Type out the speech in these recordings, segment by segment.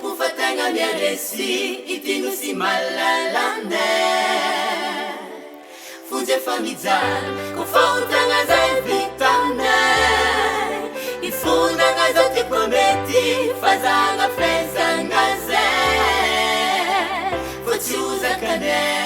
kufatanya miaresi itinu si malalane funje famizan kufautanga za vitane ifunda zote prometi fazanga fezanga ze fuchuza kane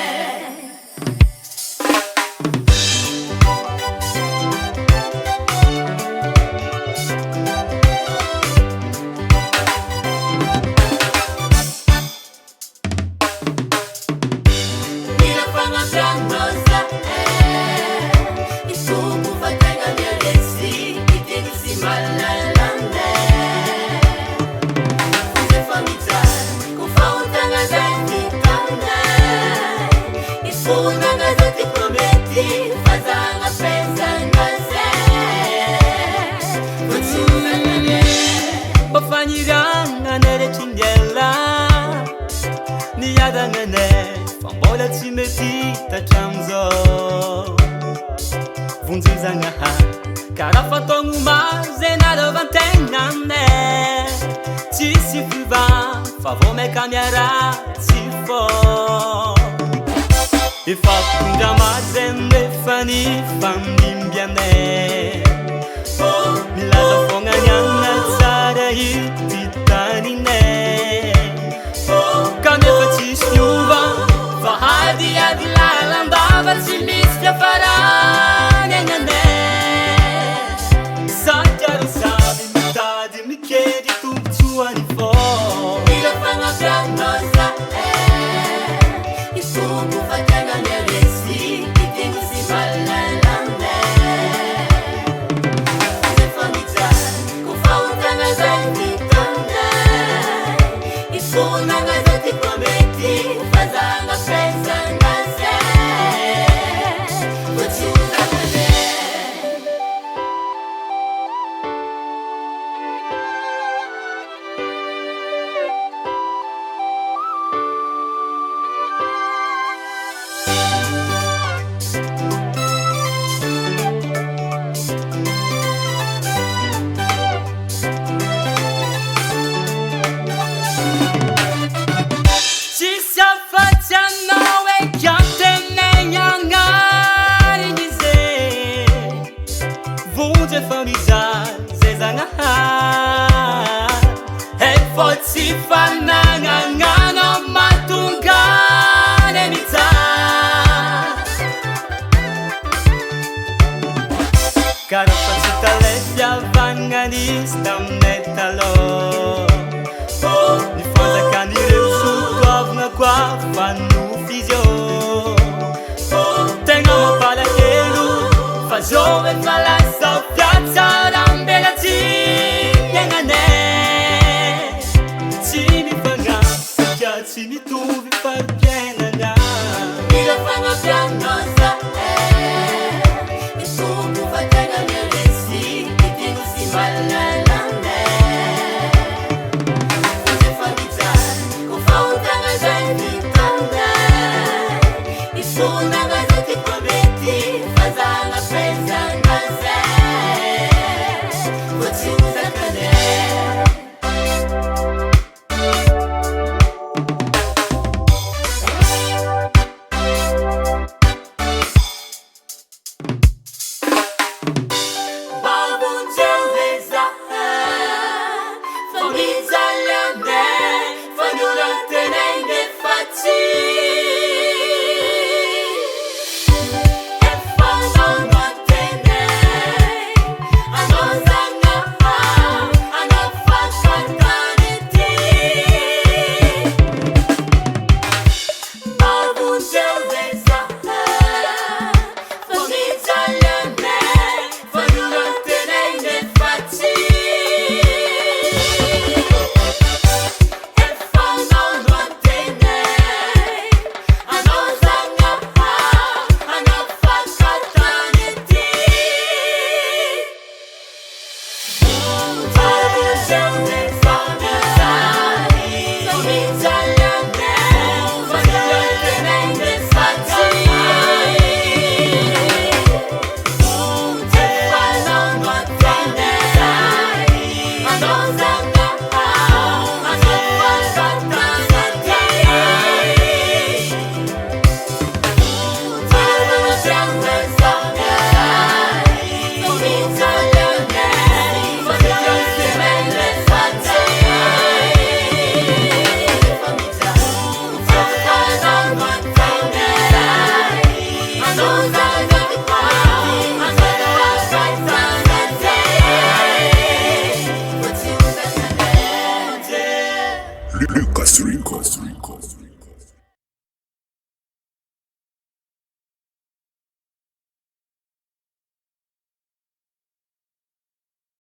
Cara fatongu mazena vantengane ci si fuva favor me cambiará si for e fatunga mazende fani famim biane mi la fonga nyana sara titanine quando faci spiuva va hadi adila landava ci mischia farà si fanangangano matungane miza Cara facita lesia vanganista metalo Ni fosa canire su govna qua fanno fisio Tengo una pala chelu fa giove fa la piazza rambela si mi tuvi per piena da mi la fanno pianosa e tu fatena mia resi e ti non si malalane funge famizan con fautanga gente tanda e funda gazote prometi fazanga pensanga se fuchuza kane Lucas Rico.